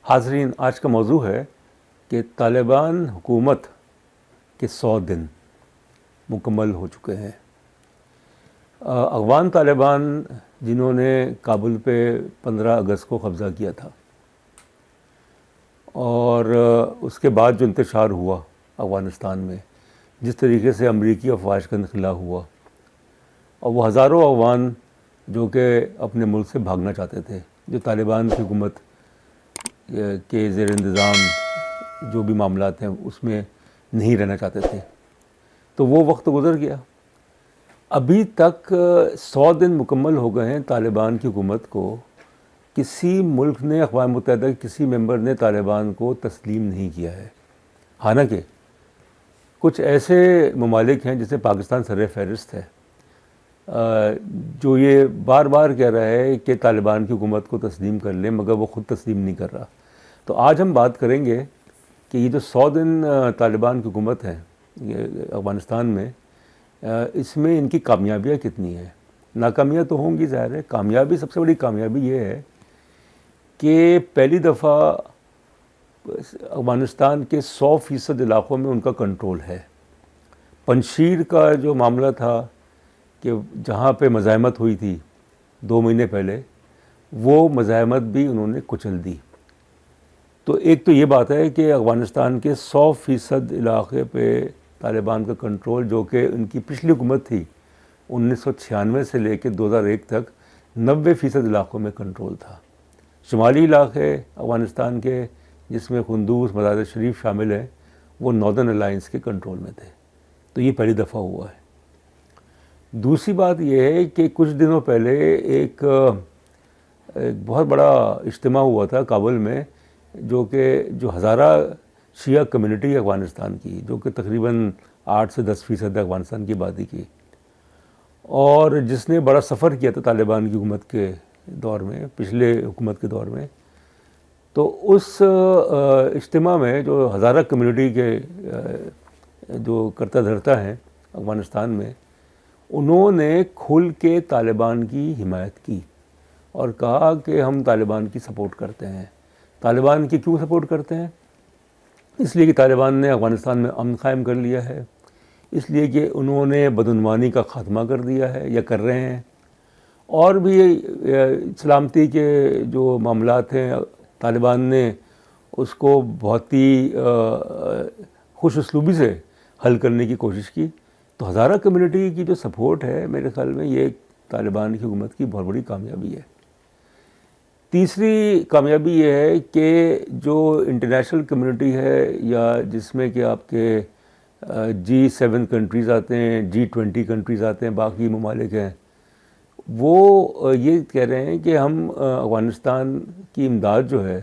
حاضرین، آج کا موضوع ہے کہ طالبان حکومت کے 100 دن مکمل ہو چکے ہیں۔ افغان طالبان جنہوں نے کابل پہ 15 اگست کو قبضہ کیا تھا اور اس کے بعد جو انتشار ہوا افغانستان میں، جس طریقے سے امریکی افواج کا انخلا ہوا، اور وہ ہزاروں افغان جو کہ اپنے ملک سے بھاگنا چاہتے تھے، جو طالبان کی حکومت کے زیر انتظام جو بھی معاملات ہیں اس میں نہیں رہنا چاہتے تھے، تو وہ وقت گزر گیا۔ ابھی تک 100 دن مکمل ہو گئے ہیں طالبان کی حکومت کو۔ کسی ملک نے، اقوام متحدہ کے کسی ممبر نے طالبان کو تسلیم نہیں کیا ہے۔ حالانکہ کچھ ایسے ممالک ہیں جسے پاکستان سر فہرست ہے، جو یہ بار بار کہہ رہا ہے کہ طالبان کی حکومت کو تسلیم کر لیں، مگر وہ خود تسلیم نہیں کر رہا۔ تو آج ہم بات کریں گے کہ یہ جو 100 دن طالبان کی حکومت ہے افغانستان میں، اس میں ان کی کامیابیاں کتنی ہیں۔ ناکامیاں تو ہوں گی، ظاہر ہے۔ کامیابی، سب سے بڑی کامیابی یہ ہے کہ پہلی دفعہ افغانستان کے 100% علاقوں میں ان کا کنٹرول ہے۔ پنجشیر کا جو معاملہ تھا کہ جہاں پہ مزاحمت ہوئی تھی 2 مہینے پہلے، وہ مزاحمت بھی انہوں نے کچل دی۔ تو ایک تو یہ بات ہے کہ افغانستان کے 100% علاقے پہ طالبان کا کنٹرول، جو کہ ان کی پچھلی حکومت تھی 1996 سے لے کے 2001 تک 90% علاقوں میں کنٹرول تھا۔ شمالی علاقے افغانستان کے، جس میں قندوز، مزار شریف شامل ہیں، وہ ناردرن الائنس کے کنٹرول میں تھے۔ تو یہ پہلی دفعہ ہوا ہے۔ دوسری بات یہ ہے کہ کچھ دنوں پہلے ایک بہت بڑا اجتماع ہوا تھا کابل میں، جو ہزارہ شیعہ کمیونٹی ہے افغانستان کی، جو کہ تقریباً 8 سے 10% ہے افغانستان کی آبادی کی، اور جس نے بڑا سفر کیا تھا طالبان کی حکومت کے دور میں، پچھلے حکومت کے دور میں۔ تو اس اجتماع میں جو ہزارہ کمیونٹی کے جو کرتا دھرتا ہیں افغانستان میں، انہوں نے کھل کے طالبان کی حمایت کی اور کہا کہ ہم طالبان کی سپورٹ کرتے ہیں۔ طالبان کی کیوں سپورٹ کرتے ہیں؟ اس لیے کہ طالبان نے افغانستان میں امن قائم کر لیا ہے، اس لیے کہ انہوں نے بدعنوانی کا خاتمہ کر دیا ہے یا کر رہے ہیں، اور بھی سلامتی کے جو معاملات ہیں طالبان نے اس کو بہت ہی خوش اسلوبی سے حل کرنے کی کوشش کی۔ تو ہزارہ کمیونٹی کی جو سپورٹ ہے، میرے خیال میں یہ طالبان کی حکومت کی بہت بڑی کامیابی ہے۔ تیسری کامیابی یہ ہے کہ جو انٹرنیشنل کمیونٹی ہے، یا جس میں کہ آپ کے G7 کنٹریز آتے ہیں، G20 کنٹریز آتے ہیں، باقی ممالک ہیں، وہ یہ کہہ رہے ہیں کہ ہم افغانستان کی امداد جو ہے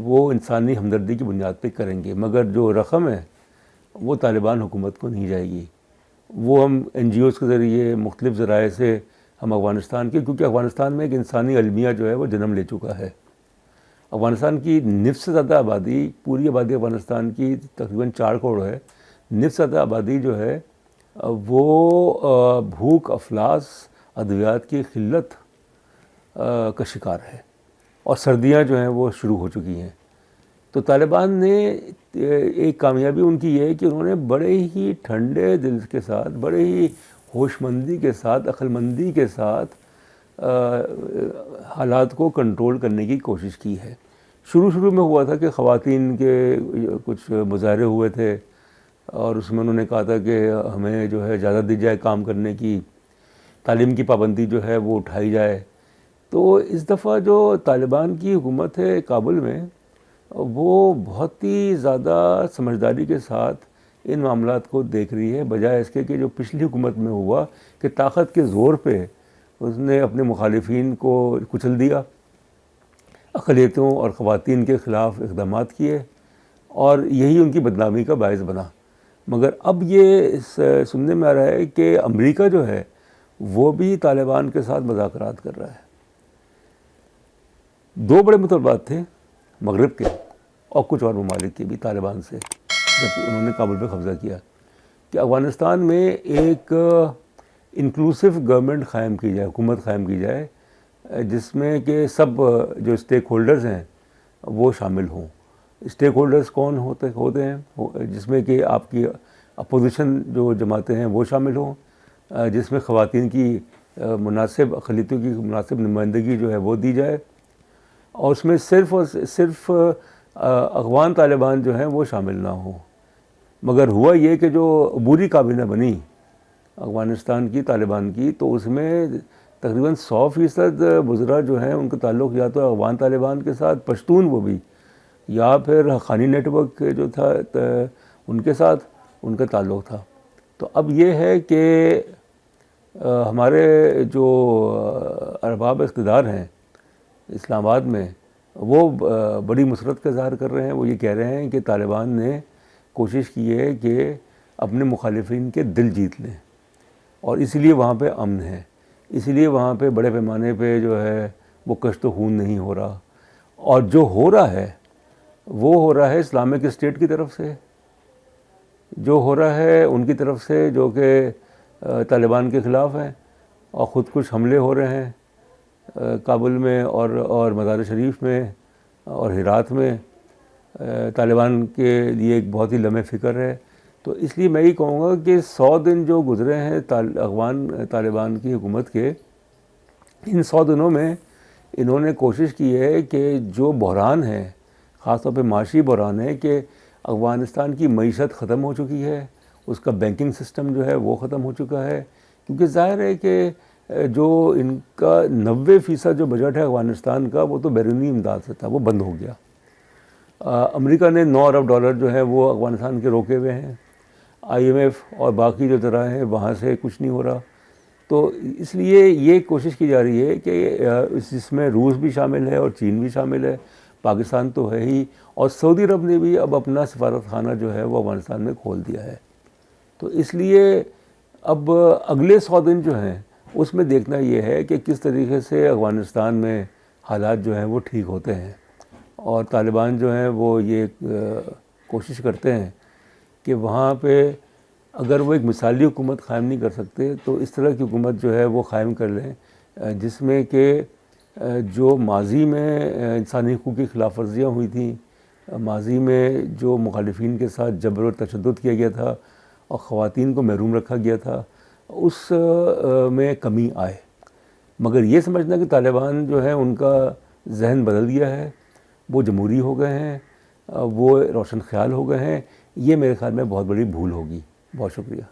وہ انسانی ہمدردی کی بنیاد پہ کریں گے، مگر جو رقم ہے وہ طالبان حکومت کو نہیں جائے گی۔ وہ ہم NGOs کے ذریعے، مختلف ذرائع سے ہم افغانستان کے، کیونکہ افغانستان میں ایک انسانی المیہ جو ہے وہ جنم لے چکا ہے۔ افغانستان کی نصف سے زیادہ آبادی، پوری آبادی افغانستان کی تقریباً 4 کروڑ ہے، نصف سے زیادہ آبادی جو ہے وہ بھوک، افلاس، ادویات کی قلت کا شکار ہے، اور سردیاں جو ہیں وہ شروع ہو چکی ہیں۔ تو طالبان نے ایک کامیابی ان کی یہ ہے کہ انہوں نے بڑے ہی ٹھنڈے دل کے ساتھ، بڑے ہی ہوش مندی کے ساتھ، عقل مندی کے ساتھ حالات کو کنٹرول کرنے کی کوشش کی ہے۔ شروع میں ہوا تھا کہ خواتین کے کچھ مظاہرے ہوئے تھے، اور اس میں انہوں نے کہا تھا کہ ہمیں جو ہے اجازت دی جائے کام کرنے کی، تعلیم کی پابندی جو ہے وہ اٹھائی جائے۔ تو اس دفعہ جو طالبان کی حکومت ہے کابل میں، وہ بہت ہی زیادہ سمجھداری کے ساتھ ان معاملات کو دیکھ رہی ہے، بجائے اس کے کہ جو پچھلی حکومت میں ہوا کہ طاقت کے زور پہ اس نے اپنے مخالفین کو کچل دیا، اقلیتوں اور خواتین کے خلاف اقدامات کیے، اور یہی ان کی بدنامی کا باعث بنا۔ مگر اب یہ سننے میں آ رہا ہے کہ امریکہ جو ہے وہ بھی طالبان کے ساتھ مذاکرات کر رہا ہے۔ 2 بڑے مطالبات تھے مغرب کے اور کچھ اور ممالک کے بھی طالبان سے، جب انہوں نے کابل پہ قبضہ کیا، کہ افغانستان میں ایک انکلوسیو گورنمنٹ قائم کی جائے، حکومت قائم کی جائے، جس میں کہ سب جو اسٹیک ہولڈرز ہیں وہ شامل ہوں. اسٹیک ہولڈرز کون ہوتے ہیں؟ جس میں کہ آپ کی اپوزیشن جو جماعتیں ہیں وہ شامل ہوں, جس میں خواتین کی مناسب اقلیتوں کی مناسب نمائندگی جو ہے وہ دی جائے, اور اس میں صرف اور صرف افغان طالبان جو ہیں وہ شامل نہ ہوں. مگر ہوا یہ کہ جو عبوری کابینہ بنی افغانستان کی طالبان کی, تو اس میں تقریباً 100% وزراء جو ہیں ان کا تعلق یا تو افغان طالبان کے ساتھ, پشتون وہ بھی, یا پھر حقانی نیٹ ورک جو تھا ان کے ساتھ ان کا تعلق تھا. تو اب یہ ہے کہ ہمارے جو ارباب اقتدار ہیں اسلام آباد میں, وہ بڑی مسرت کا اظہار کر رہے ہیں. وہ یہ کہہ رہے ہیں کہ طالبان نے کوشش کی ہے کہ اپنے مخالفین کے دل جیت لیں, اور اسی لیے وہاں پہ امن ہے, اسی لیے وہاں پہ بڑے پیمانے پہ جو ہے وہ کشت و خون نہیں ہو رہا. اور جو ہو رہا ہے وہ ہو رہا ہے اسلامک اسٹیٹ کی طرف سے, جو ہو رہا ہے ان کی طرف سے جو کہ طالبان کے خلاف ہیں, اور خود کش حملے ہو رہے ہیں کابل میں اور مزار شریف میں اور ہرات میں. طالبان کے لیے ایک بہت ہی لمحہ فکر ہے. تو اس لیے میں یہ کہوں گا کہ 100 دن جو گزرے ہیں افغان طالبان کی حکومت کے, ان 100 دنوں میں انہوں نے کوشش کی ہے کہ جو بحران ہے, خاص طور پہ معاشی بحران ہے, کہ افغانستان کی معیشت ختم ہو چکی ہے, اس کا بینکنگ سسٹم جو ہے وہ ختم ہو چکا ہے. کیونکہ ظاہر ہے کہ جو ان کا 90% جو بجٹ ہے افغانستان کا, وہ تو بیرونی امداد سے تھا, وہ بند ہو گیا. امریکہ نے 9 ارب ڈالر جو ہے وہ افغانستان کے روکے ہوئے ہیں. IMF اور باقی جو طرح ہیں وہاں سے کچھ نہیں ہو رہا. تو اس لیے یہ کوشش کی جا رہی ہے کہ اس میں روس بھی شامل ہے اور چین بھی شامل ہے, پاکستان تو ہے ہی, اور سعودی عرب نے بھی اب اپنا سفارت خانہ جو ہے وہ افغانستان میں کھول دیا ہے. تو اس لیے اب اگلے 100 دن جو ہیں اس میں دیکھنا یہ ہے کہ کس طریقے سے افغانستان میں حالات جو ہیں وہ ٹھیک ہوتے ہیں. اور طالبان جو ہیں وہ یہ کوشش کرتے ہیں کہ وہاں پہ اگر وہ ایک مثالی حکومت قائم نہیں کر سکتے تو اس طرح کی حکومت جو ہے وہ قائم کر لیں, جس میں کہ جو ماضی میں انسانی حقوق کی خلاف ورزیاں ہوئی تھیں, ماضی میں جو مخالفین کے ساتھ جبر و تشدد کیا گیا تھا اور خواتین کو محروم رکھا گیا تھا, اس میں کمی آئے. مگر یہ سمجھنا کہ طالبان جو ہے ان کا ذہن بدل گیا ہے, وہ جمہوری ہو گئے ہیں, وہ روشن خیال ہو گئے ہیں, یہ میرے خیال میں بہت بڑی بھول ہوگی. بہت شکریہ.